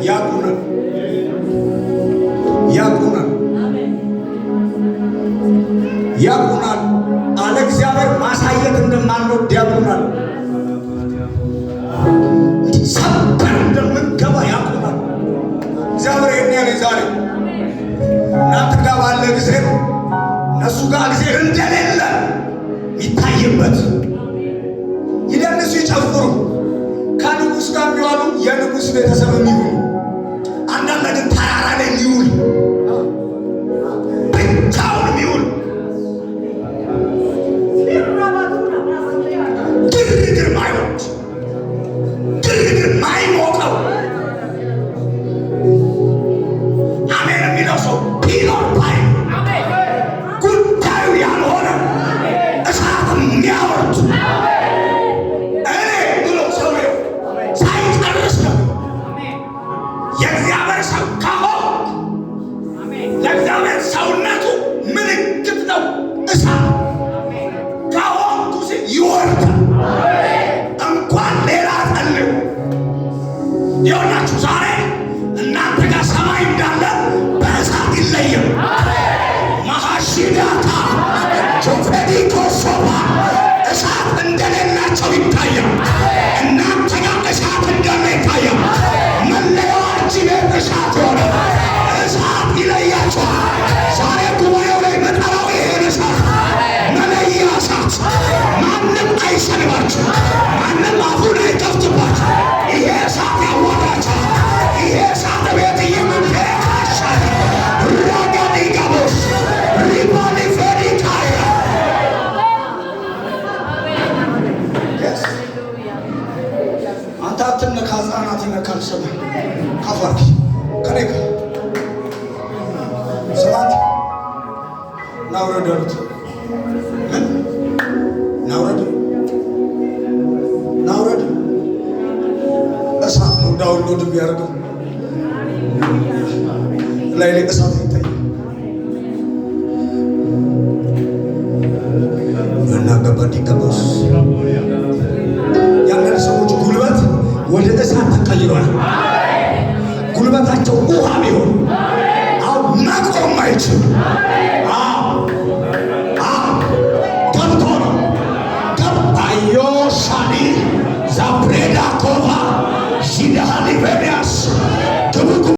ያቁናል። አለ እግዚአብሔር ማሳየት እንደማንወድ ያቁናል። ሰበር እንደምንገባ ያቁናል። እግዚአብሔር ይህን ያለ ዛሬ እናንተ ጋር ባለ ጊዜ እነሱ ጋር ጊዜ እንደሌለ ይታይበት። ይደንሱ፣ ይጨፍሩ፣ ከንጉሥ ጋር የሚዋሉ የንጉሥ ቤተሰብ የሚሆኑ አንዳንድ ግን ተራራ ላይ የሚውል ብቻውን የሚውል ግርግር ማይወድ ግርግር ማይሞቀው አሜን የሚለው ሰው ቢኖር ባይ ጉዳዩ ያልሆነ እሳት የሚያወርድ እኔ ብሎ ሰውየው ሳይጨርስ ነው የእግዚአብሔር ሰው ከሆን ለእግዚአብሔር ሰውነቱ ምልክት ነው። እሳት ከሆንኩ ሲል ይወርዳል። እንኳን ሌላ ጸልዩ ይሆናችሁ። ዛሬ እናንተ ጋር ሰማይ እንዳለ በእሳት ይለየም። ማሃሺዳታ ጆፌዲኮ ሶባ እሳት እንደሌላቸው ይታያል። እናንተ ጋር እሳት እንዳለ ይታያል። መለያችን እሳት ሆነ። እሳት ይለያቸዋል። ዛሬ ጉባኤው ላይ መጠራው ይሄን እሳት መለያ እሳት። ማንም አይሰልባችሁ፣ ማንም አፉን አይከፍትባችሁ። ይሄ እሳት ያዋጣቸው። ይሄ እሳት ቤት እየመንፈሻል ራጋዲ ጋቦስ ሪባሊ ፌዲካያ አንተ አትነካ፣ ሕፃናት ይነካል። ሰማ ካፋርኪ ከኔጋ ስማት ናውረድ አሉት። ምን ናውረድ ናውረድ እሳት ነው ዳውንሎድ ቢያደርገው ላይ እሳት ይታይ እና ገባዲ ገባስ ያንተ ሰዎች ጉልበት ወደ እሳት ተቀይሯል። ጉልበታቸው ውሃ ቢሆን አሁን መቆም አይችል። ገብቶ ነው ገባዮ ሻኒ ዛፕሬዳ ኮቫ